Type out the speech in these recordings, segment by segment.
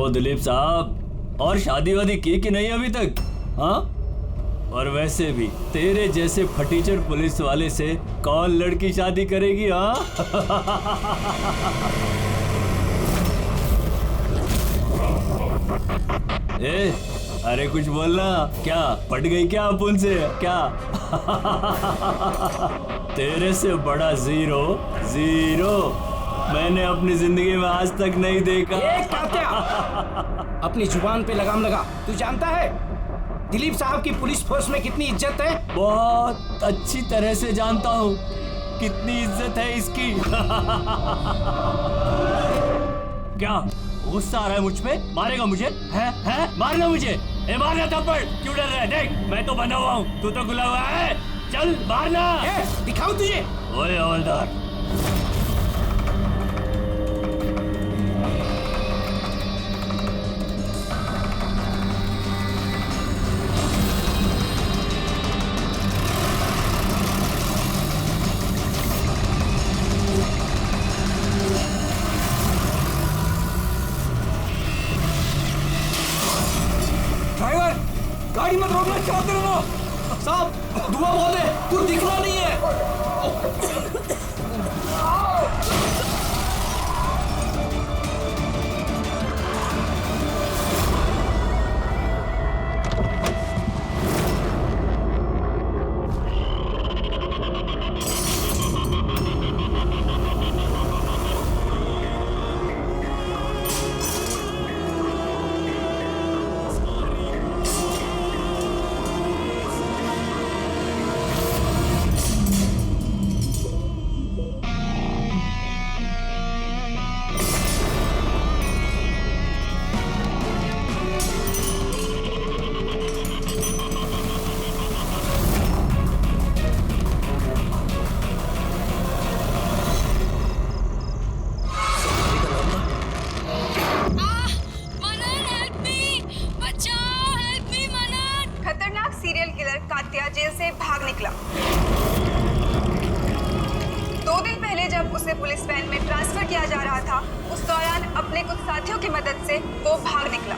ओ दिलीप साहब, और शादी वादी की कि नहीं अभी तक? हाँ, और वैसे भी तेरे जैसे फटीचर पुलिस वाले से कौन लड़की शादी करेगी? हाँ ए, अरे कुछ बोलना। क्या पट गई क्या अपन से? क्या तेरे से बड़ा जीरो जीरो मैंने अपनी जिंदगी में आज तक नहीं देखा। कात्या, अपनी जुबान पे लगाम लगा। तू जानता है दिलीप साहब की पुलिस फोर्स में कितनी इज्जत है? बहुत अच्छी तरह से जानता हूँ कितनी इज्जत है इसकी। क्या गुस्सा आ रहा है मुझ पे? मारेगा मुझे? है मारना मुझे? ए मारना थप्पड़, क्यों डर रहा है? देख मैं तो बना हुआ हूँ, तू तो खुला हुआ है। चल मारना। दिखाओ तुझे। ओए हवलदार, गाड़ी मत रोकना। क्या कर रहे हो साहब? धुआं बहुत है, कुछ दिखना नहीं है। कात्या जेल से भाग निकला। 2 दिन पहले जब उसे पुलिस वैन में ट्रांसफर किया जा रहा था, उस दौरान अपने कुछ साथियों की मदद से वो भाग निकला।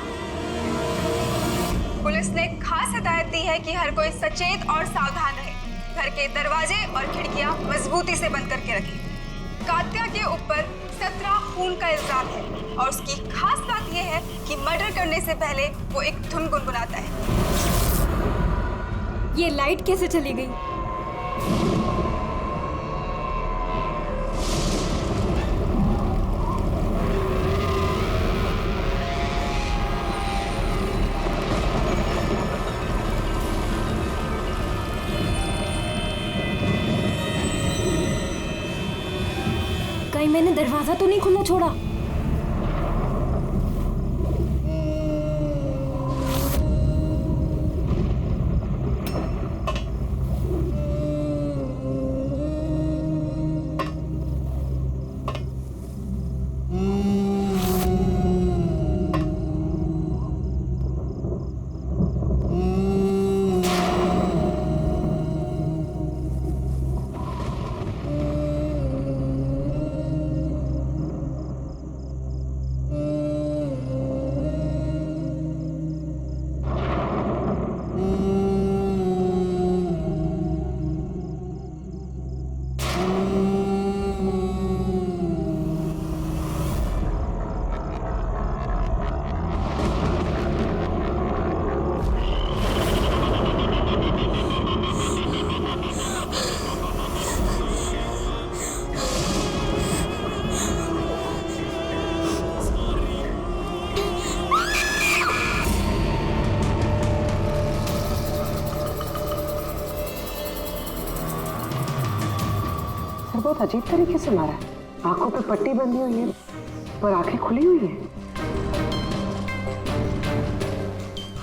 पुलिस ने खास हिदायत दी है कि हर कोई सचेत और सावधान रहे, घर के दरवाजे और खिड़कियां मजबूती से बंद करके रखें। कात्या के ऊपर 17 खून का इल्जाम है और उसकी खास बात यह है कि मर्डर करने से पहले वो एक धुन गुनगुनाता है। ये लाइट कैसे चली गई? कहीं मैंने दरवाजा तो नहीं खुला छोड़ा? बहुत अजीब तरीके से मारा है। आंखों पे पट्टी बंधी हुई है पर आंखें खुली हुई है।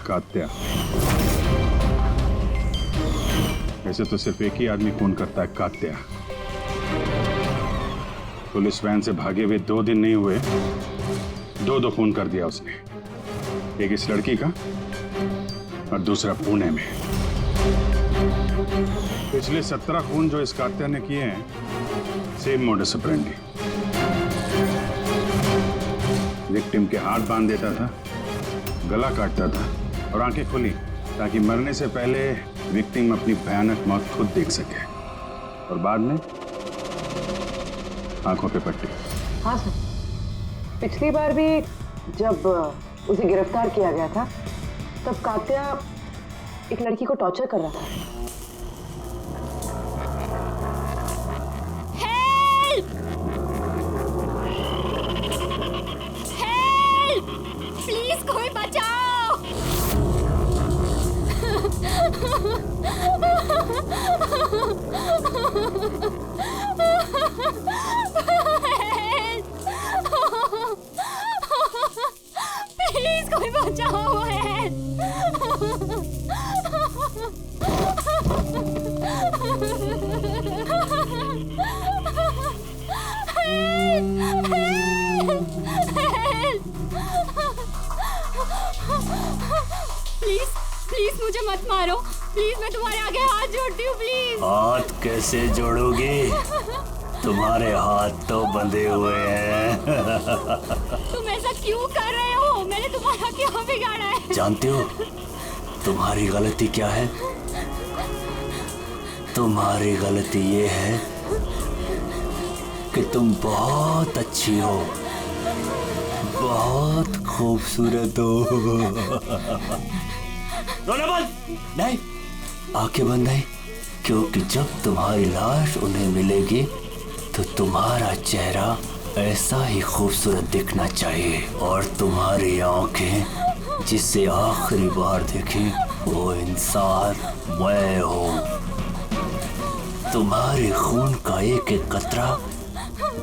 कात्या, वैसे तो सिर्फ एक ही आदमी खून करता है, कात्या। पुलिस वैन से भागे हुए 2 दिन नहीं हुए, 2 खून कर दिया उसने। एक इस लड़की का और दूसरा पुणे में। पिछले 17 खून जो इस कात्या ने किए हैं, सेम मोडस ऑपरेंडी। विक्टिम के हाथ बांध देता था, गला काटता था और आंखें खुली ताकि मरने से पहले विक्टिम अपनी भयानक मौत खुद देख सके, और बाद में आंखों पे पट्टी। हाँ सर, पिछली बार भी जब उसे गिरफ्तार किया गया था तब कात्या एक लड़की को टॉर्चर कर रहा था। हेल्प! हेल्प! प्लीज कोई बचाओ! प्लीज कोई बचाओ! प्लीज प्लीज मुझे मत मारो, प्लीज मैं तुम्हारे आगे हाथ जोड़ती हूँ, प्लीज। हाथ कैसे जोड़ोगी? तुम्हारे हाथ तो बंधे हुए हैं। तुम ऐसा क्यों कर रहे हो? मैंने तुम्हारा क्या बिगाड़ा है? जानते हो तुम्हारी गलती क्या है? तुम्हारी गलती ये है कि तुम बहुत अच्छी हो, बहुत खूबसूरत हो। रोना बंद नहीं, आंखें बंद नहीं, क्योंकि जब तुम्हारी लाश उन्हें मिलेगी तो तुम्हारा चेहरा ऐसा ही खूबसूरत दिखना चाहिए, और तुम्हारी आंखें जिसे आखिरी बार देखी वो इंसान मैं हूँ। तुम्हारे खून का एक एक कतरा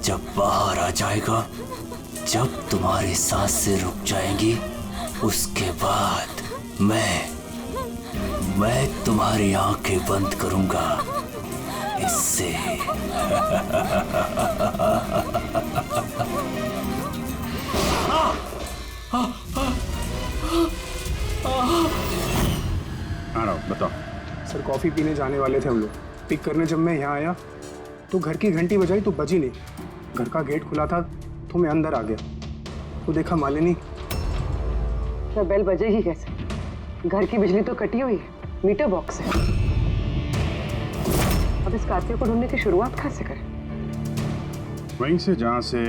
जब बाहर आ जाएगा, जब तुम्हारी सांसें रुक जाएंगी, उसके बाद मैं तुम्हारी आंखें बंद करूंगा। इससे बताओ। सर कॉफी पीने जाने वाले थे हम लोग, पिक करने जब मैं यहाँ आया तो घर की घंटी बजाई तो बजी नहीं। घर का गेट खुला था तो मैं अंदर आ गया तो देखा मालिनी। तो बेल बजेगी कैसे? घर की बिजली तो कटी हुई है, मीटर बॉक्स है। अब इस कातिल को ढूंढने की शुरुआत कहाँ से करें? वहीं से जहां से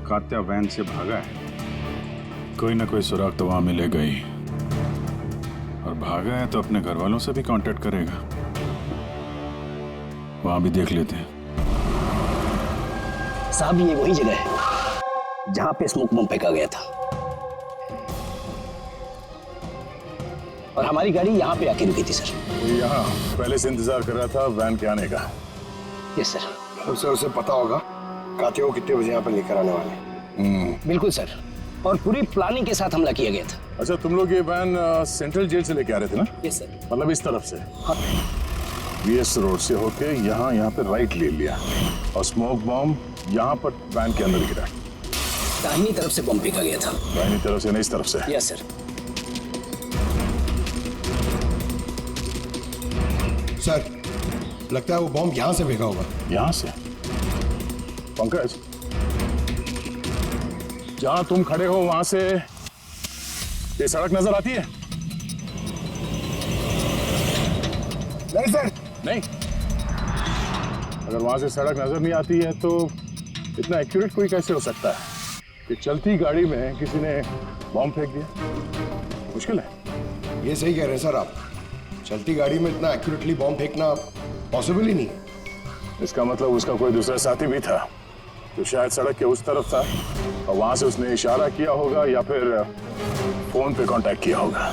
कात्या वैन से भागा है। कोई ना कोई सुराग तो वहां मिलेगा ही, और भागा है तो अपने घर वालों से भी कांटेक्ट करेगा। वहां भी देख लेते हैं। साहब ये वही जगह है जहां पे स्मोक बम फेंका गया था, और हमारी गाड़ी यहाँ पे आके रुकी थी सर। यहाँ पहले से इंतजार कर रहा था वैन के आने का। Yes sir. सर उसे पता होगा कातिल को कितने बजे यहाँ पर लेकर आने वाले। बिल्कुल सर, और पूरी प्लानिंग के साथ हमला किया गया था। अच्छा, तुम लोग ये वैन सेंट्रल जेल से लेके आ रहे थे ना? Yes sir. मतलब इस तरफ से? हाँ। वीएस रोड से होके यहाँ पे राइट ले लिया, और स्मोक बॉम्ब यहाँ पर वैन के अंदर गिरा। दाहिनी तरफ से बम फेंका गया था। दाहिनी तरफ से नहीं, इस तरफ से? Yes sir. सर लगता है वो बॉम्ब यहाँ से फेंका होगा। यहाँ से? पंकज, जहां तुम खड़े हो वहां से ये सड़क नजर आती है? नहीं सर। नहीं? अगर वहां से सड़क नजर नहीं आती है तो इतना एक्यूरेट कोई कैसे हो सकता है कि चलती गाड़ी में किसी ने बॉम्ब फेंक दिया? मुश्किल है। ये सही कह रहे हैं सर आप, चलती गाड़ी में इतना एक्यूरेटली बॉम्ब फेंकना पॉसिबल ही नहीं। इसका मतलब उसका कोई दूसरा साथी भी था तो शायद सड़क के उस तरफ था, और वहां से उसने इशारा किया होगा या फिर फोन पे कांटेक्ट किया होगा।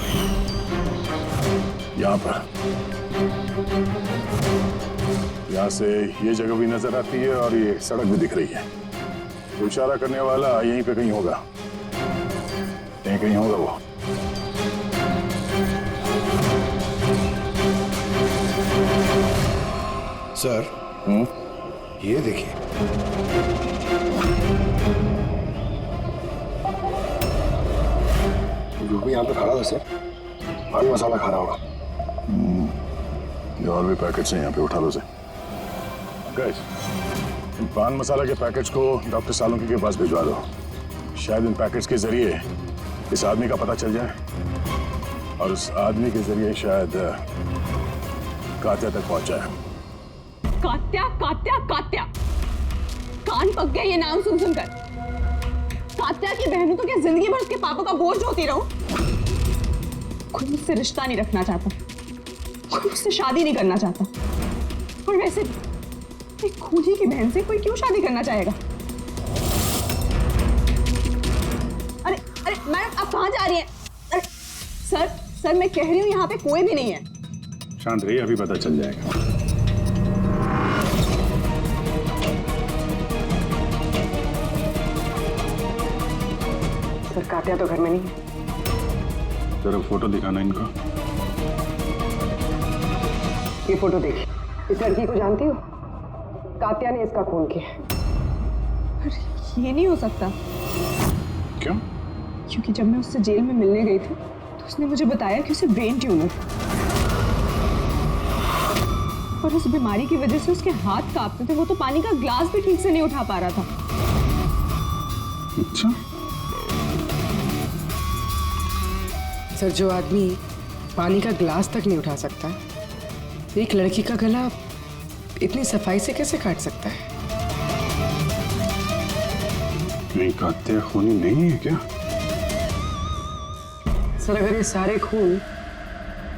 यहाँ से ये जगह भी नजर आती है और ये सड़क भी दिख रही है, तो इशारा करने वाला यहीं पे कहीं होगा, यहीं कहीं होगा वो। सर ये देखिए, जो भी यहाँ पे खड़ा था सर, पान मसाला खा रहा होगा। ये और भी पैकेट्स हैं यहाँ पे, उठा लो से। गाइस, पान मसाला के पैकेट्स को डॉक्टर सालुंकी के पास भिजवा दो। शायद इन पैकेट्स के जरिए इस आदमी का पता चल जाए और उस आदमी के जरिए शायद कात्या तक पहुंचा है। कात्या कात्या कात्या, कान पक गया ये नाम सुन सुनकर। कात्या की बहन तो क्या जिंदगी भर उसके पापा का बोझ होती रहूं? कोई मुझसे रिश्ता नहीं रखना चाहता, कोई मुझसे शादी नहीं करना चाहता। और वैसे भी एक खूनी की बहन से कोई क्यों शादी करना चाहेगा? अरे अरे मैडम, आप कहाँ जा रही हैं? अरे सर मैं कह रही हूँ यहाँ पे कोई भी नहीं है। शांत रहिए, अभी पता चल जाएगा। सर कात्या तो घर में नहीं है। जरा फोटो दिखाना इनको। ये फोटो देखिए, इस लड़की को जानती हो? कात्या ने इसका खून किया। ये नहीं हो सकता। क्यों? क्योंकि जब मैं उससे जेल में मिलने गई थी तो उसने मुझे बताया कि उसे ब्रेन ट्यूमर था और उस बीमारी की वजह से उसके हाथ कांपते थे। वो तो पानी का ग्लास भी ठीक से नहीं उठा पा रहा था। अच्छा, सर जो आदमी पानी का ग्लास तक नहीं उठा सकता, एक लड़की का गला इतनी सफाई से कैसे काट सकता है? नहीं, कात्या खूनी नहीं है क्या? सर अगर ये सारे खून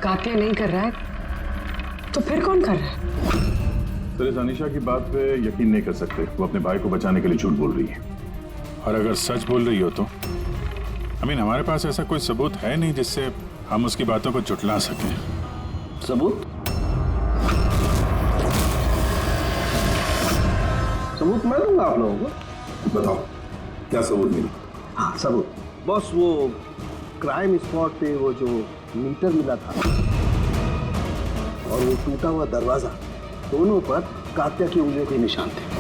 कात्या नहीं कर रहा है तो फिर कौन कर रहा है? सर, इस अनीशा की बात पे यकीन नहीं कर सकते। वो अपने भाई को बचाने के लिए झूठ बोल रही है, और अगर सच बोल रही हो तो हमारे पास ऐसा कोई सबूत है नहीं जिससे हम उसकी बातों को झुठला सकें। सबूत? सबूत मैं दूंगा आप लोगों को। बताओ क्या सबूत मिली? हाँ सबूत बॉस, वो क्राइम स्पॉट पे वो जो मीटर मिला था और वो टूटा हुआ दरवाजा, दोनों पर कात्या की उंगलियों के निशान थे।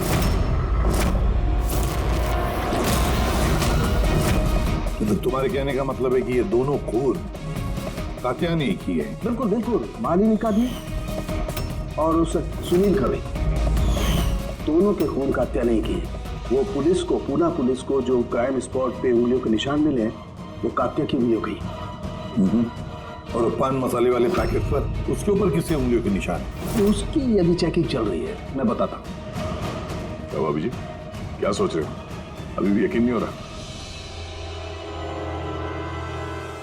तो तुम्हारे कहने का मतलब है कि ये दोनों खून कात्या ने की है? बिल्कुल बिल्कुल, मालिनी का भी और उस सुनील का भी। दोनों के खून कात्या नहीं किए। वो पुलिस को, पूना पुलिस को जो क्राइम स्पॉट पे उंगलियों के निशान मिले हैं वो कात्या की उंगलियों की। और पान मसाले वाले पैकेट पर उसके ऊपर किसके उंगलियों के निशान? उसकी अभी चेकिंग चल रही है, मैं बताता हूँ। क्या भाभी जी, क्या सोच रहे हो? अभी भी यकीन नहीं हो रहा?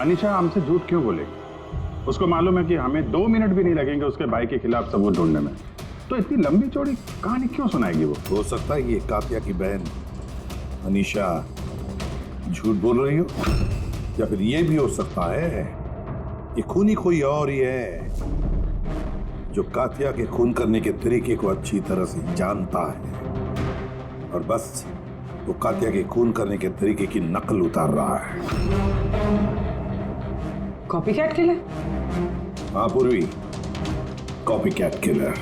अनीशा हमसे झूठ क्यों बोलेगी? उसको मालूम है कि हमें 2 मिनट भी नहीं लगेंगे उसके भाई के खिलाफ सबूत ढूंढने में, तो इतनी लंबी चौड़ी कहानी क्यों सुनाएगी वो? हो सकता है ये कात्या की बहन अनीशा झूठ बोल रही हो, या फिर ये भी हो सकता है कि खूनी कोई और ही है जो कात्या के खून करने के तरीके को अच्छी तरह से जानता है और बस वो कात्या के खून करने के तरीके की नकल उतार रहा है। Copy cat killer? हाँ पूर्वी, कॉपी कैट किलर।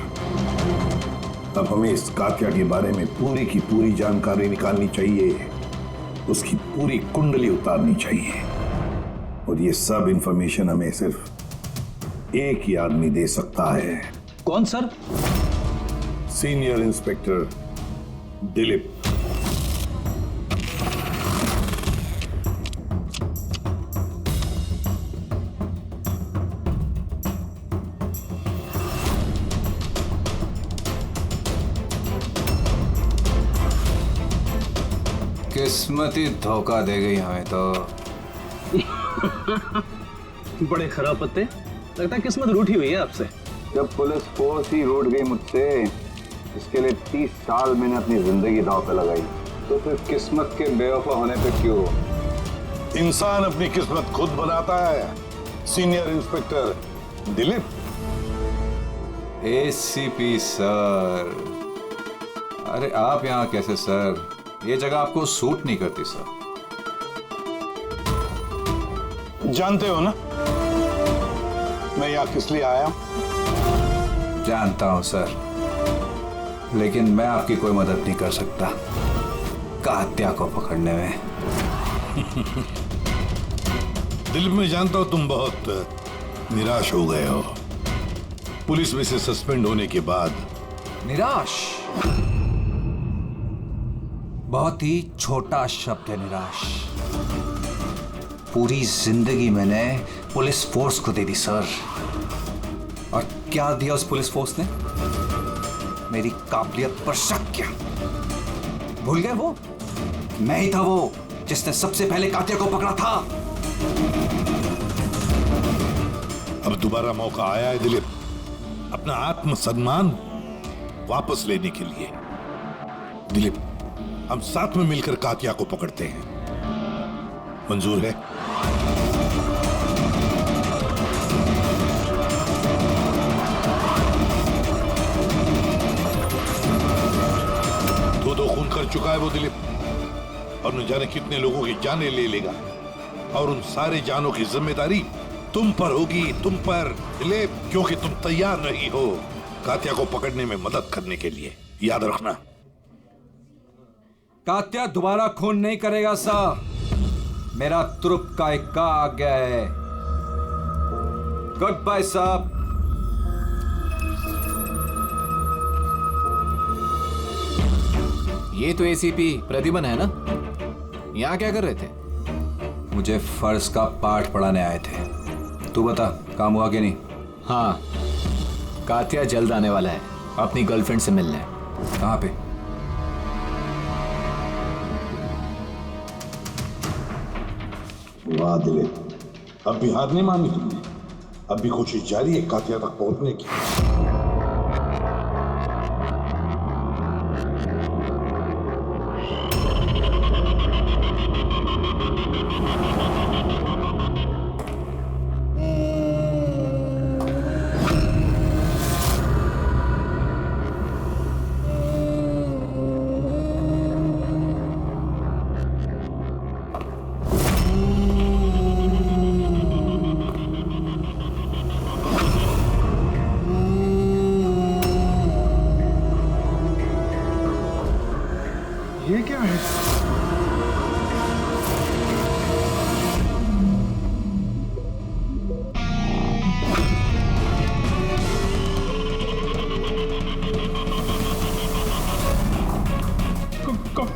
अब हमें इस कात्या के बारे में पूरी की पूरी जानकारी निकालनी चाहिए, उसकी पूरी कुंडली उतारनी चाहिए, और ये सब इंफॉर्मेशन हमें सिर्फ एक ही आदमी दे सकता है। कौन सर? Senior inspector Dilip. किस्मत ही धोखा दे गई हमें तो। बड़े खराब पत्ते, लगता है किस्मत रूठी हुई है आपसे। जब पुलिस फोर्स ही रूठ गई मुझसे, इसके लिए 30 साल मैंने अपनी जिंदगी दांव पे लगाई, तो फिर किस्मत के बेवफा होने पे क्यों? इंसान अपनी किस्मत खुद बनाता है, senior inspector Dilip. ACP sir, अरे आप यहाँ कैसे सर? ये जगह आपको सूट नहीं करती सर। जानते हो ना मैं यहाँ किस लिए आया? जानता हूं सर, लेकिन मैं आपकी कोई मदद नहीं कर सकता कात्या को पकड़ने में। दिल में जानता हूं तुम बहुत निराश हो गए हो पुलिस में से सस्पेंड होने के बाद। निराश? बहुत ही छोटा शब्द है निराश। पूरी जिंदगी मैंने पुलिस फोर्स को दे दी सर, और क्या दिया उस पुलिस फोर्स ने? मेरी काबिलियत पर शक किया। भूल गए वो? मैं ही था वो जिसने सबसे पहले कातिया को पकड़ा था। अब दोबारा मौका आया है दिलीप अपना आत्मसम्मान वापस लेने के लिए। दिलीप, हम साथ में मिलकर कातिया को पकड़ते हैं, मंजूर है? दो खून कर चुका है वो दिलीप, और न जाने कितने लोगों की जानें ले लेगा, और उन सारे जानों की जिम्मेदारी तुम पर होगी, तुम पर दिलीप, क्योंकि तुम तैयार नहीं हो कातिया को पकड़ने में मदद करने के लिए। याद रखना। कात्या दोबारा खून नहीं करेगा साहब। मेरा तुरुप का इक्का आ गया है। गुड बाय साहब। ये तो एसीपी प्रद्युमन है ना? यहाँ क्या कर रहे थे? मुझे फर्ज का पाठ पढ़ाने आए थे। तू बता, काम हुआ कि नहीं? हाँ, कातिया जल्द आने वाला है अपनी गर्लफ्रेंड से मिलने। कहाँ पे? वाह दिलीप, अब भी हार नहीं मानी तुमने। अब भी कोशिश जारी है कातिया तक पहुंचने की। ये क्या है?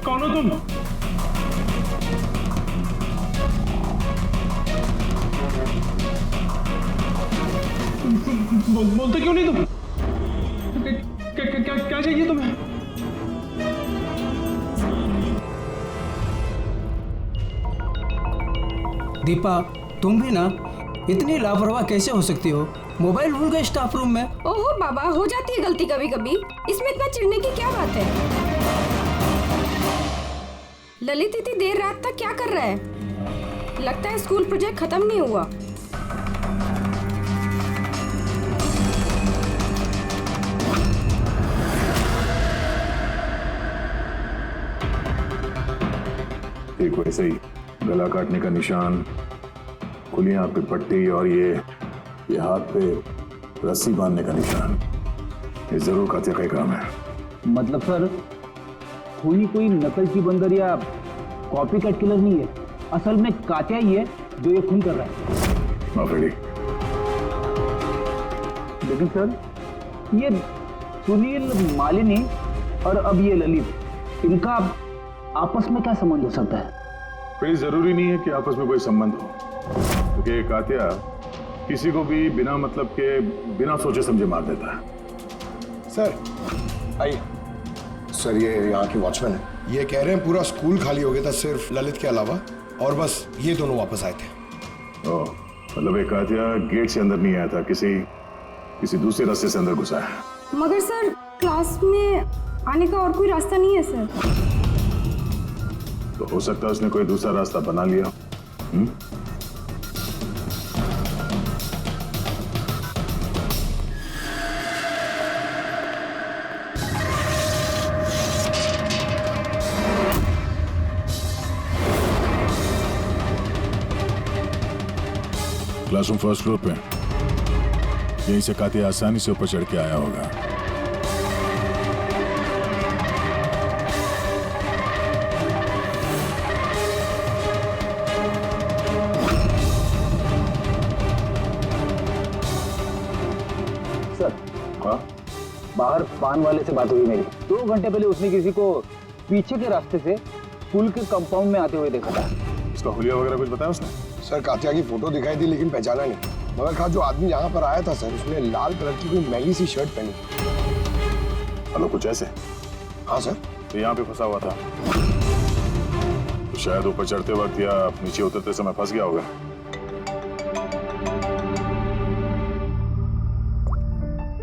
कौन हो तुम? बोलते क्यों नहीं तुम? क्या चाहिए तुम्हें? दीपा, तुम भी ना इतनी लापरवाह कैसे हो सकती हो? मोबाइल भूल गए स्टाफ रूम में। ओहो बाबा, हो जाती है गलती कभी कभी, इसमें इतना चिढ़ने की क्या बात है? ललित इतनी देर रात तक क्या कर रहा है? लगता है स्कूल प्रोजेक्ट खत्म नहीं हुआ। एक वैसे ही गला काटने का निशान, खुली आंख पे पट्टी, और ये हाथ पे रस्सी बांधने का निशान, ये जरूर कातिया का ही काम है। मतलब सर, खूनी कोई नकल की बंदर या कॉपी कट किलर नहीं है, असल में कातिया ही है जो ये खून कर रहा है। माफी। लेकिन सर, ये सुनील, मालिनी और अब ये ललित, इनका आपस में क्या संबंध हो सकता है? कोई जरूरी नहीं है कि आपस में कोई संबंध हो, क्योंकि कातिया किसी को भी बिना मतलब के, बिना सोचे समझे मार देता है। सर आइए। सर, ये यहाँ के वॉचमैन है, ये कह रहे हैं पूरा स्कूल खाली हो गया था सिर्फ ललित के अलावा, और बस ये दोनों वापस आए थे। ओह, मतलब एक कातिया गेट से अंदर नहीं आया था, किसी दूसरे रास्ते से अंदर घुसा है। मगर सर, क्लास में आने का और कोई रास्ता नहीं है सर। तो हो सकता है उसने कोई दूसरा रास्ता बना लिया। क्लासरूम फर्स्ट फ्लोर पे, यहीं से कातिया आसानी से ऊपर चढ़ के आया होगा। बाहर पान वाले से बात हुई मेरी। 2 घंटे पहले उसने किसी को पीछे के रास्ते से पुल के कंपाउंड में आते हुए देखा था। उसका हुलिया वगैरह कुछ बताया उसने? सर कात्या की फोटो दिखाई थी लेकिन पहचाना नहीं। मगर कहा जो आदमी यहाँ पर आया था सर, उसने लाल कलर की कोई मैली सी शर्ट पहनी। हेलो, कुछ ऐसे? हाँ सर। तो यहाँ पे फंसा हुआ था तो शायद ऊपर चढ़ते वक्त या नीचे उतरते समय फंस गया होगा।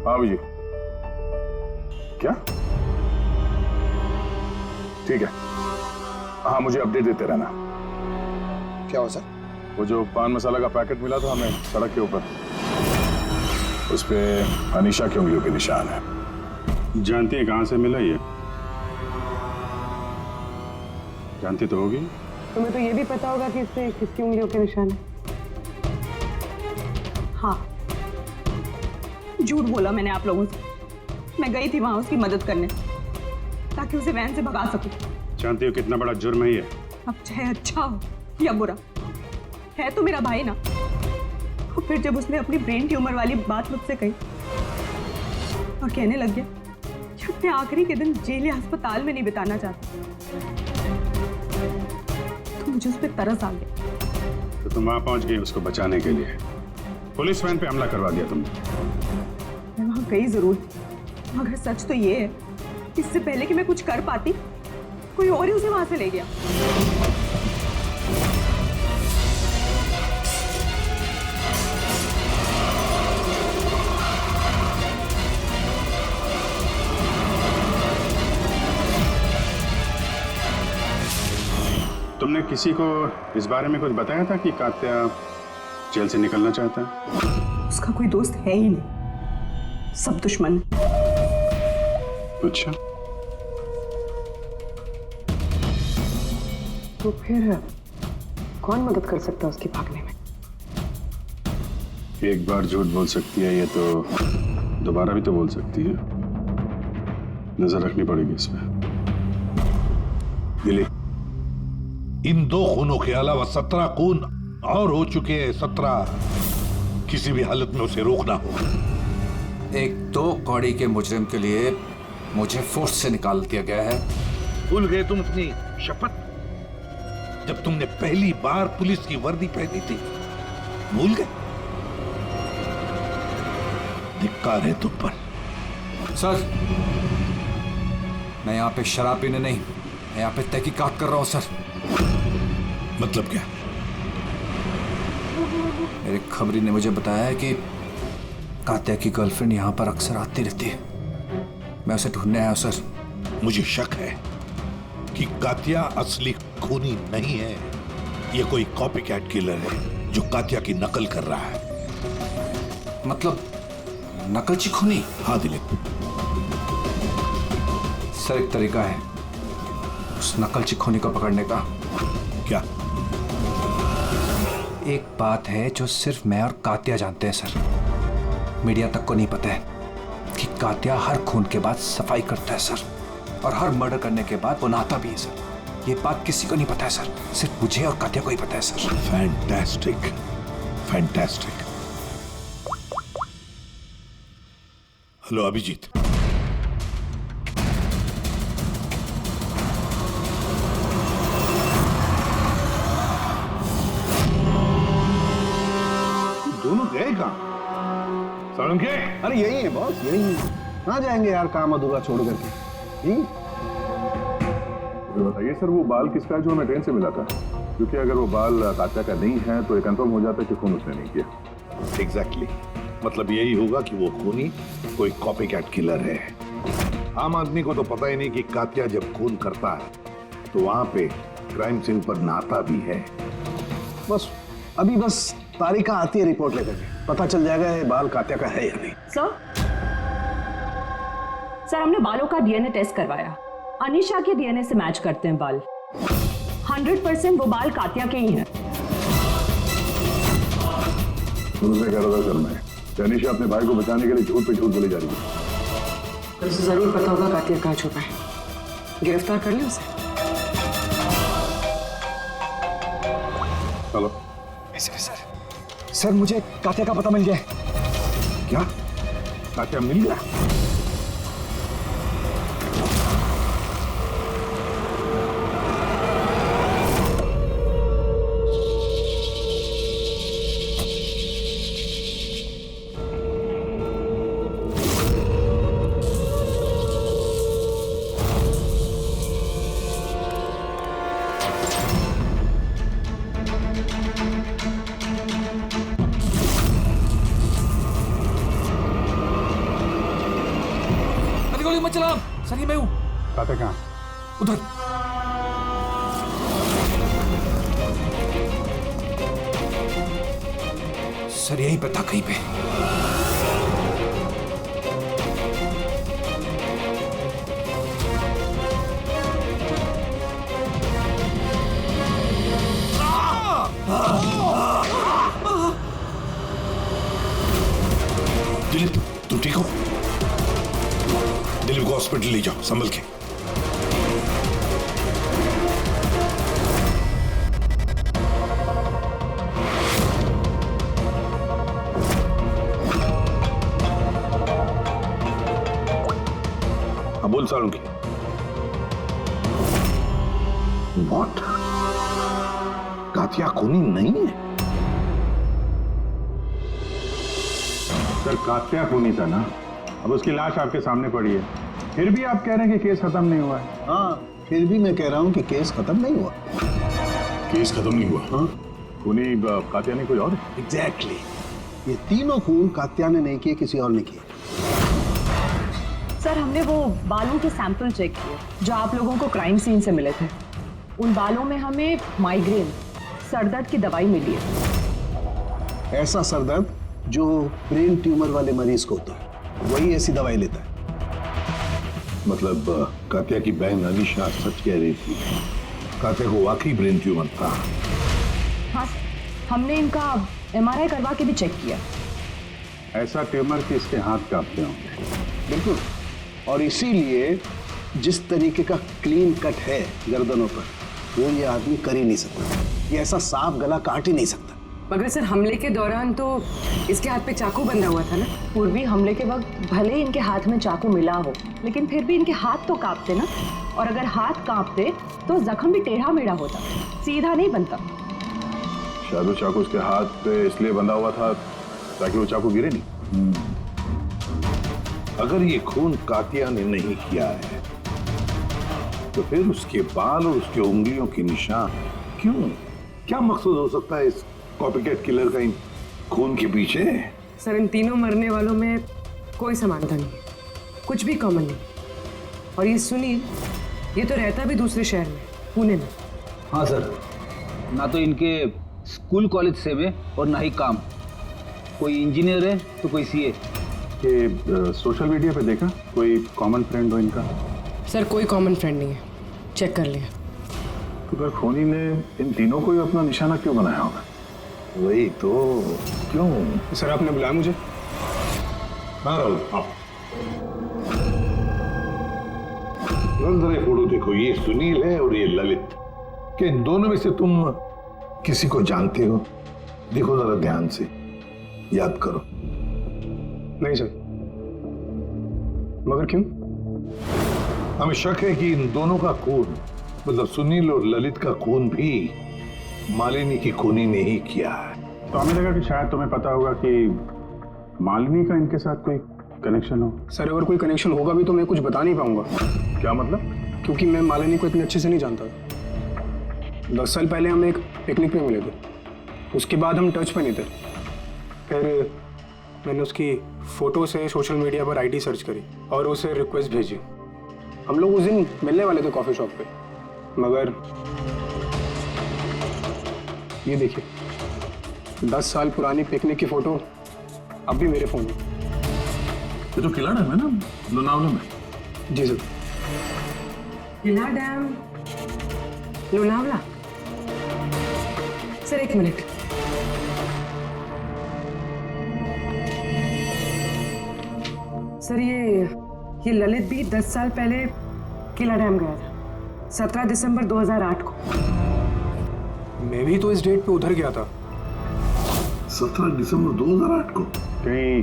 हाँ जी, क्या? ठीक है, हाँ मुझे अपडेट देते रहना। क्या हुआ सर? वो जो पान मसाला का पैकेट मिला था हमें सड़क के ऊपर, उस पे अनीशा की उंगलियों के निशान है। जानती है कहाँ से मिला ये? जानती तो होगी। तुम्हें तो ये भी पता होगा कि इससे किसकी उंगलियों के निशान है। हाँ, झूठ बोला मैंने आप लोगों से। मैं गई थी वहां उसकी मदद करने ताकि उसे वैन से भगा सकूं। जानती हो कितना बड़ा जुर्म है ये? अब चाहे अच्छा हो या बुरा, है तो मेरा भाई ना। और फिर जब उसने अपनी ब्रेन ट्यूमर वाली बात मुझसे कही और कहने लग गया कि अपने आखिरी के दिन जेल या अस्पताल में नहीं बिताना चाहता, तो मुझे उस पर तरस आ गया। तो तुम वहां पहुंच गई उसको बचाने के लिए, पुलिस वैन पे हमला करवा दिया तुमने। मैं वहां गई जरूर, मगर सच तो ये है, इससे पहले कि मैं कुछ कर पाती, कोई और ही उसे वहां से ले गया। तुमने किसी को इस बारे में कुछ बताया था कि कात्या जेल से निकलना चाहता है? उसका कोई दोस्त है ही नहीं, सब दुश्मन। अच्छा, तो फिर कौन मदद कर सकता है उसके भागने में? एक बार झूठ बोल सकती है ये तो दोबारा भी तो बोल सकती है। नजर रखनी पड़ेगी इस पे। दिलीप, इन 2 खूनों के अलावा 17 खून और हो चुके हैं। 17 किसी भी हालत में उसे रोकना होगा। एक 2 कौड़ी के मुजरिम के लिए मुझे फोर्स से निकाल दिया गया है। भूल गए तुम अपनी शपथ जब तुमने पहली बार पुलिस की वर्दी पहनी थी? भूल गए? धिक्कार है तुम पर। सर, मैं यहाँ पे शराब पीने नहीं, मैं यहाँ पे तहकीकात कर रहा हूँ सर। मतलब क्या? मेरे खबरी ने मुझे बताया है कि कात्या की गर्लफ्रेंड यहाँ पर अक्सर आती रहती है। मैं उसे ढूंढने आया हूँ सर। मुझे शक है कि कात्या असली खूनी नहीं है। ये कोई कॉपी कैट किलर है जो कात्या की नकल कर रहा है। मतलब नकलची खूनी? हाँ दिलीप। सर, एक तरीका है उस नकलची खूनी को पकड़ने का। क्या? एक बात है जो सिर्फ मैं और कात्या जानते हैं सर, मीडिया तक को नहीं पता है कि कात्या हर खून के बाद सफाई करता है सर, और हर मर्डर करने के बाद वो नहाता भी है सर। ये बात किसी को नहीं पता है सर, सिर्फ मुझे और कात्या को ही पता है sir. Fantastic, fantastic. Hello Abhijeet. दोनों गए कहाँ? सालुंखे? अरे यही है बॉस, यही है। कहाँ जाएंगे यार काम अधूरा छोड़ करके? बताइए सर, वो बाल किसका है जो हमें ट्रेन से मिला था? क्योंकि अगर वो बाल कात्या का नहीं है तो ये कंफर्म हो जाता है कि खून उसने नहीं किया। एग्जैक्टली, मतलब यही होगा कि वो खूनी कोई कॉपी कैट किलर है। आम आदमी को तो पता ही नहीं कि कात्या जब खून करता है तो वहां पे क्राइम सीन पर नहाता भी है। बस अभी तारिका आती है रिपोर्ट लेकर के, पता चल जाएगा ये बाल कात्या का है या नहीं। सर, हमने बालों का डीएनए टेस्ट करवाया। अनीशा के डीएनए से मैच करते हैं बाल। 100% वो बाल कात्या के ही हैं। उनसे कह रहा था सर मैं, अनीशा अपने भाई को बचाने के लिए झूठ पे झूठ बोली जा रही है। उसे जरूर पता होगा कात्या कहाँ छुपा है। गिरफ्तार कर ले उसे। हेलो सर, मुझे कात्या का पता मिल गया। क्या? कात्या मिल गया? गोली मत चला। सर ये मैं हूँ। कात्या कहाँ? उधर। सर यहीं पे था कहीं पे। दिलीप तुम ठीक हो? दिलीप को हॉस्पिटल ले जाओ संभल के। हाँ बोल सालुंकी। व्हाट? कात्या खूनी नहीं है? सर कात्या खूनी था ना, अब उसकी लाश आपके सामने पड़ी है, फिर भी आप कह रहे हैं कि केस खत्म नहीं हुआ है। हाँ, फिर भी मैं कह रहा हूँ कि केस खत्म नहीं हुआ। केस खत्म नहीं हुआ? हाँ, खूनी कात्या ने कोई और? एग्जैक्टली। ये तीनों खून कात्या ने नहीं किए, किसी और ने किए। सर हमने वो बालों के सैंपल चेक किए जो आप लोगों को क्राइम सीन से मिले थे। उन बालों में हमें माइग्रेन, सरदर्द की दवाई मिली है। ऐसा सरदर्द जो ब्रेन ट्यूमर वाले मरीज को होता है, वही ऐसी दवाई लेता है। मतलब कात्या की बहन अनीशा सच कह रही थी, कात्या को वाकई ब्रेन ट्यूमर था। हाँ, हमने इनका MRI करवा के भी चेक किया। ऐसा ट्यूमर कि इसके हाथ कांपते होंगे। बिल्कुल, और इसीलिए जिस तरीके का क्लीन कट है गर्दनों पर, वो ये आदमी कर ही नहीं सकता। ये ऐसा साफ गला काट ही नहीं सकता। मगर सर हमले के दौरान तो इसके हाथ पे चाकू बंधा हुआ था ना। पूर्वी हमले के वक्त भले ही इनके हाथ में चाकू मिला हो, लेकिन फिर भी इनके हाथ तो कांपते ना, और अगर हाथ कांपते तो जख्म भी टेढ़ा मेढ़ा होता, सीधा नहीं बनता। शायद वो चाकू उसके हाथ पे इसलिए बंधा हुआ था ताकि वो चाकू गिरे नहीं। अगर ये खून कात्या ने नहीं किया है तो फिर उसके बाल और उसके उंगलियों के निशान क्यों? क्या मकसद हो सकता है इस कॉपीकैट किलर का इन खून के पीछे? सर इन तीनों मरने वालों में कोई समानता नहीं है, कुछ भी कॉमन नहीं। और ये सुनील, ये तो रहता भी दूसरे शहर में, पुणे में। हाँ सर, ना तो इनके स्कूल कॉलेज से में और ना ही काम। कोई इंजीनियर है तो कोई CA। ये सोशल मीडिया पे देखा कोई कॉमन फ्रेंड हो इनका? सर कोई कॉमन फ्रेंड नहीं है, चेक कर लिया। तो फिर खूनी ने इन तीनों को ही अपना निशाना क्यों बनाया होगा? वही तो, क्यों? सर आपने बुलाया मुझे? हाँ राहुल, आओ। जरा फोटो देखो, ये सुनील है और ये ललित। क्या इन दोनों में से तुम किसी को जानते हो? देखो जरा ध्यान से, याद करो। नहीं सर। मगर क्यों? हमें शक है कि इन दोनों का खून, मतलब सुनील और ललित का खून भी मालिनी की खूनी ने ही किया है। तो हमें लगा कि शायद तुम्हें पता होगा कि मालिनी का इनके साथ कोई कनेक्शन हो। सर अगर कोई कनेक्शन होगा भी तो मैं कुछ बता नहीं पाऊंगा। क्या मतलब? क्योंकि मैं मालिनी को इतने अच्छे से नहीं जानता। 10 साल पहले हम एक पिकनिक पे मिले थे, उसके बाद हम टच पे नहीं थे। फिर मैंने उसकी फोटो से सोशल मीडिया पर ID सर्च करी और उसे रिक्वेस्ट भेजी। हम लोग उस दिन मिलने वाले थे कॉफी शॉप पे, मगर ये देखिए 10 साल पुरानी पिकनिक की फोटो अब भी मेरे फोन में। ये तो किला डैम है ना, लोनावला में? जी सर। किला डैम, लोनावला। सर एक मिनट। सर ये ललित भी 10 साल पहले किला डैम गया था, 17 दिसंबर 2008 को। मैं भी तो इस डेट पे उधर गया था। 17 दिसंबर 2008 को? कहीं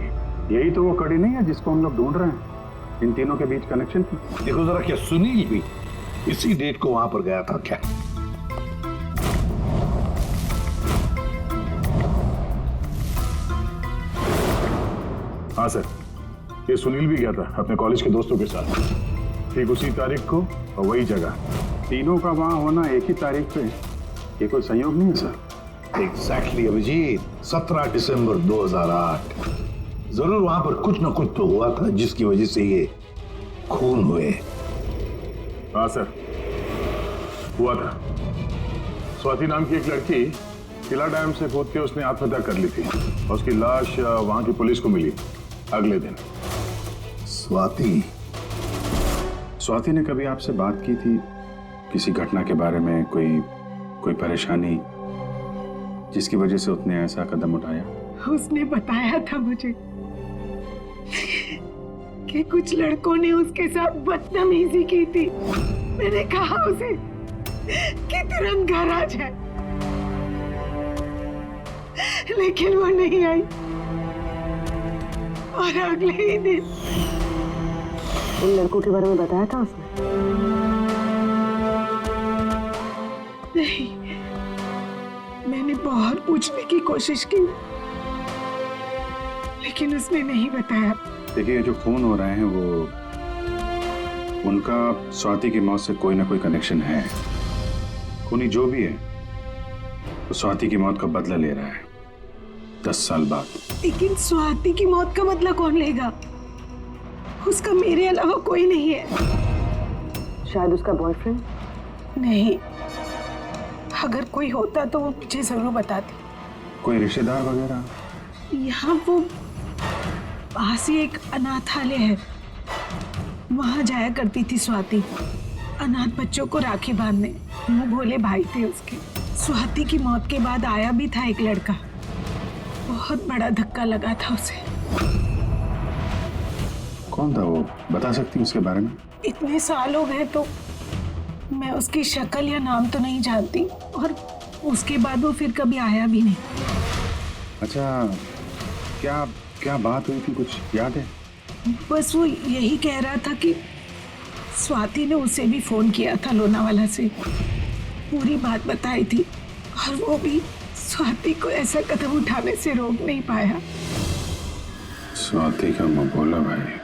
यही तो वो कड़ी नहीं है जिसको हम लोग ढूंढ रहे हैं, इन तीनों के बीच कनेक्शन की? देखो जरा, क्या सुनील भी इसी डेट को वहां पर गया था क्या? हाँ सर, ये सुनील भी गया था अपने कॉलेज के दोस्तों के साथ, ठीक उसी तारीख को और वही जगह। तीनों का वहां होना एक ही तारीख पे, ये कोई संयोग नहीं है सर? एग्जैक्टली अभिजीत, 17 दिसंबर 2008। जरूर वहां पर कुछ ना कुछ तो हुआ था जिसकी वजह से ये खून हुए। हाँ सर, हुआ था। स्वाति नाम की एक लड़की किला डैम से कूद के उसने आत्महत्या कर ली थी और उसकी लाश वहां की पुलिस को मिली अगले दिन। स्वाति ने कभी आपसे बात की थी किसी घटना के बारे में, कोई परेशानी जिसकी वजह से उसने ऐसा कदम उठाया? उसने बताया था मुझे कि कुछ लड़कों ने उसके साथ बदतमीजी की थी। मैंने कहा उसे कि तुरंत घर आ जाए, लेकिन वो नहीं आई और अगले ही दिन उन लड़कों के बारे में बताया था उसने? नहीं, मैंने बहुत पूछने की कोशिश की लेकिन उसने नहीं बताया। देखिए, जो खून हो रहे हैं वो उनका स्वाति की मौत से कोई ना कोई कनेक्शन है। खूनी जो भी है वो स्वाति की मौत का बदला ले रहा है 10 साल बाद। लेकिन स्वाति की मौत का बदला कौन लेगा? उसका मेरे अलावा कोई नहीं है। शायद उसका बॉयफ्रेंड? नहीं, अगर कोई होता तो वो मुझे जरूर बताती। कोई रिश्तेदार वगैरह? यहाँ वो पास ही एक अनाथालय है, वहां जाया करती थी स्वाति अनाथ बच्चों को राखी बांधने। मुंह भोले भाई थे उसके। स्वाति की मौत के बाद आया भी था एक लड़का, बहुत बड़ा धक्का लगा था उसे। कौन था वो, बता सकती उसके बारे में? इतने साल हो गए तो मैं उसकी शक्ल या नाम तो नहीं जानती, और उसके बाद वो फिर कभी आया भी नहीं। अच्छा, क्या बात हुई थी, कुछ याद है? बस वो यही कह रहा था कि स्वाति ने उसे भी फोन किया था लोनावाला से, पूरी बात बताई थी, और वो भी स्वाति को ऐसा कदम उठाने से रोक नहीं पाया। स्वाति का मबोला भाई।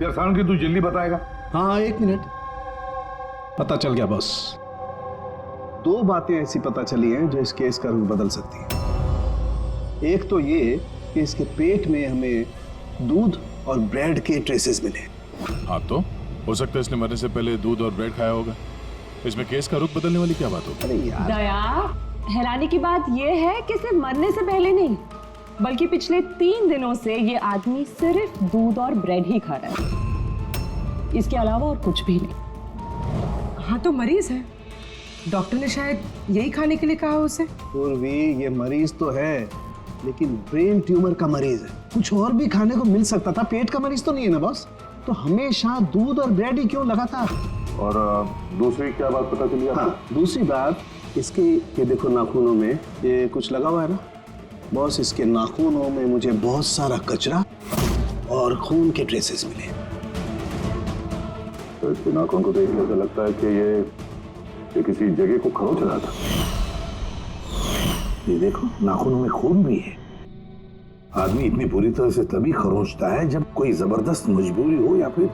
यार सारण की तू जल्दी बताएगा? हाँ, 1 मिनट। पता चल गया बॉस। 2 बातें ऐसी पता चली हैं जो इस केस का रुख बदल सकती हैं। एक तो ये कि इसके पेट में हमें दूध और ब्रेड के ट्रेसेस मिले। हाँ, तो हो सकता है इसने मरने से पहले दूध और ब्रेड खाया होगा। इसमें केस का रुख बदलने वाली क्या बात होगी? अरे यार, दया, हैरानी की बात यह है कि सिर्फ मरने से पहले नहीं, बल्कि पिछले 3 दिनों से ये आदमी सिर्फ दूध और ब्रेड ही खा रहा है, इसके अलावा और कुछ भी नहीं। हाँ, तो मरीज है, डॉक्टर ने शायद यही खाने के लिए कहा उसे। पूर्वी, ये मरीज तो है, लेकिन ब्रेन ट्यूमर का मरीज है। कुछ और भी खाने को मिल सकता था, पेट का मरीज तो नहीं है ना बॉस। तो हमेशा दूध और ब्रेड ही क्यों लगातार? और दूसरी क्या बात पता चली? हाँ, दूसरी बात इसके, ये देखो नाखूनों में ये कुछ लगा हुआ है ना बॉस। इसके नाखूनों में मुझे बहुत सारा कचरा और खून के ट्रेसेस मिले। तो इसके नाखून को देख के ऐसा लगता है कि ये किसी जगह को खरोच रहा था। ये देखो, नाखूनों में खून भी है। आदमी इतनी बुरी तरह से तभी खरोंचता है जब कोई जबरदस्त मजबूरी हो या फिर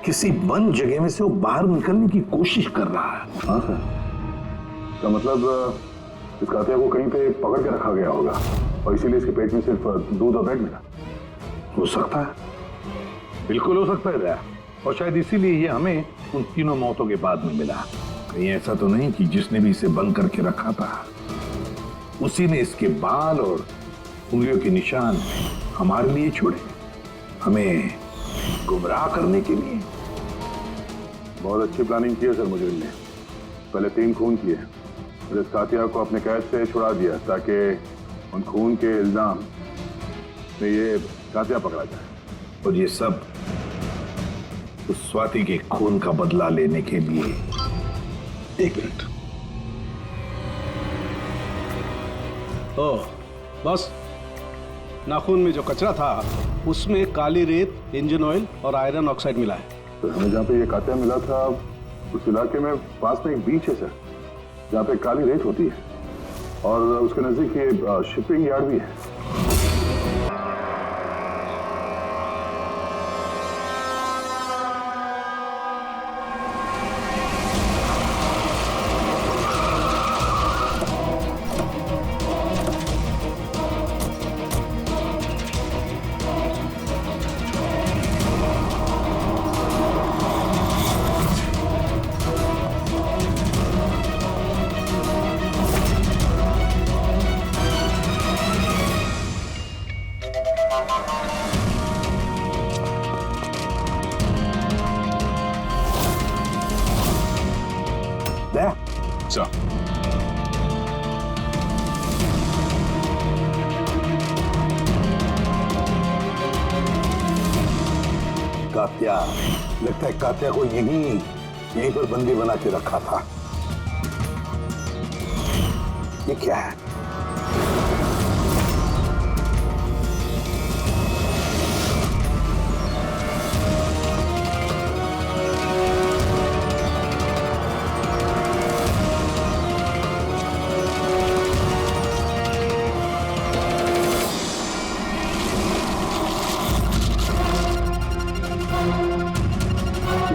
किसी बंद जगह में से वो बाहर निकलने की कोशिश कर रहा है। हाँ सर, तो मतलब इस कातिया को कहीं पे पकड़ के रखा गया होगा और इसीलिए इसके पेट में सिर्फ दूध और ब्रेड मिला। हो सकता है, बिल्कुल हो सकता है, और शायद इसीलिए ये हमें उन तीनों मौतों के बाद में मिला। कहीं ऐसा तो नहीं कि जिसने भी इसे बंद करके रखा था उसी ने इसके बाल और उंगलियों के निशान हमारे लिए छोड़े, हमें गुमराह करने के लिए। बहुत अच्छी प्लानिंग की है सर मुजरिम ने। पहले 3 खून किए, फिर इस कातिया को अपने कैद से छुड़ा दिया ताकि उन खून के इल्जाम में ये कातिया पकड़ा जाए। और ये सब उस स्वाति के खून का बदला लेने के लिए। 1 मिनट। ओह बस, नाखून में जो कचरा था उसमें काली रेत, इंजन ऑयल और आयरन ऑक्साइड मिला है। तो हमें जहाँ पे ये कातिया मिला था उस इलाके में पास में एक बीच है सर, जहाँ पे काली रेत होती है, और उसके नजदीक ये शिपिंग यार्ड भी है। सर। कात्या, लगता है कात्या को यहीं पर बंदी बना के रखा था। ये क्या है?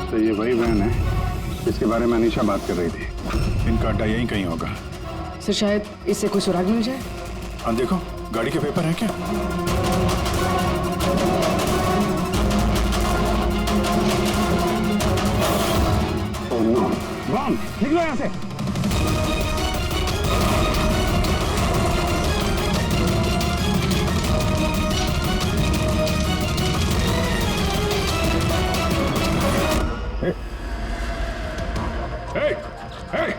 तो ये वही वैन है जिसके बारे में अनीशा बात कर रही थी। इनका अड्डा यहीं कहीं होगा। सर शायद इससे कोई सुराग मिल जाए। हाँ देखो, गाड़ी के पेपर है क्या? ओह नो, बम! निकलो यहाँ से।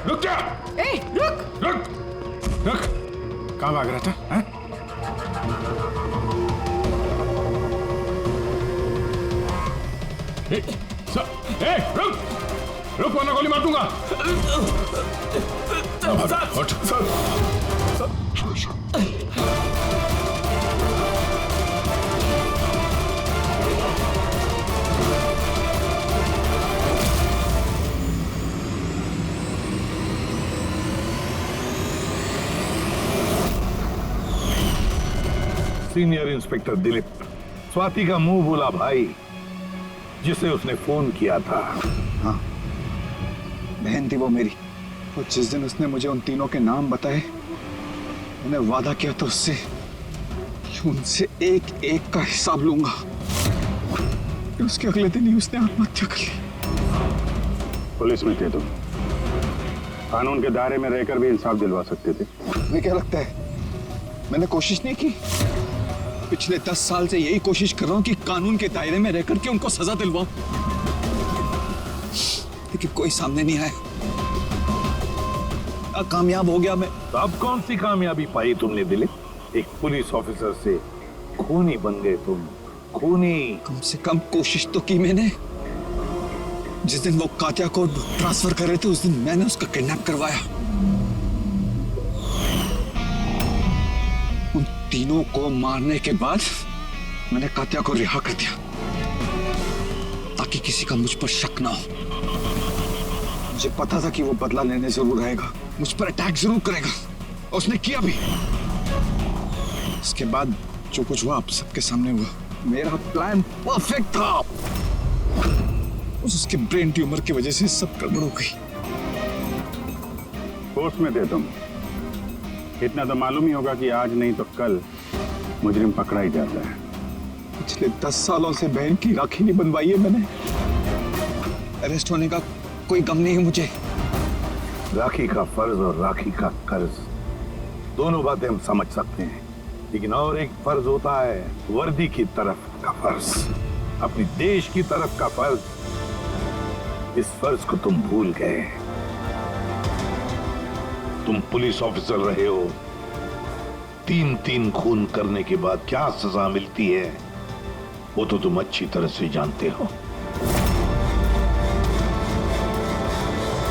रुक जा! रुक! कहाँ भाग रहा था? हैं? रुक वरना गोली मार दूंगा। सीनियर इंस्पेक्टर दिलीप, स्वाति का मुंह बोला भाई जिसे उसने फोन किया था। हाँ, बहन थी वो मेरी। और जिस दिन उसने मुझे उन तीनों के नाम बताए, मैंने वादा किया था उससे कि उनसे एक एक का हिसाब लूंगा। फिर उसके अगले दिन ही उसने आत्महत्या कर ली। पुलिस में थे तुम, कानून के दायरे में रहकर भी इंसाफ दिलवा सकते थे। तुम्हें क्या लगता है मैंने कोशिश नहीं की? पिछले 10 साल से यही कोशिश कर रहा हूं कि कानून के दायरे में रहकर के उनको सजा दिलवाऊं, लेकिन कोई सामने नहीं आया। कामयाब हो गया मैं। तो अब कौन सी कामयाबी पाई तुमने दिलीप? एक पुलिस ऑफिसर से खूनी बन गए तुम, खूनी। कम से कम कोशिश तो की मैंने। जिस दिन वो कात्या को ट्रांसफर कर रहे थे उस दिन मैंने उसका किडनैप करवाया। उन तीनों को मारने के बाद मैंने कात्या को रिहा कर दिया ताकि किसी का मुझ पर शक ना हो। मुझे पता था कि वो बदला लेने जरूर आएगा, मुझ पर अटैक जरूर करेगा, और उसने किया भी। इसके बाद जो कुछ हुआ आप सबके सामने हुआ। मेरा प्लान परफेक्ट था, उसके ब्रेन ट्यूमर की वजह से सब गड़बड़ हो गई। फोर्स में थे तुम, इतना तो मालूम ही होगा कि आज नहीं तो कल मुजरिम पकड़ा ही जाता है। पिछले 10 सालों से बहन की राखी नहीं बनवाई है मैंने। अरेस्ट होने का कोई गम नहीं है मुझे। राखी का फर्ज और राखी का कर्ज, दोनों बातें हम समझ सकते हैं, लेकिन और एक फर्ज होता है वर्दी की तरफ का फर्ज, अपनी देश की तरफ का फर्ज। इस फर्ज को तुम भूल गए। तुम पुलिस ऑफिसर रहे हो, 3 खून करने के बाद क्या सजा मिलती है वो तो तुम अच्छी तरह से जानते हो।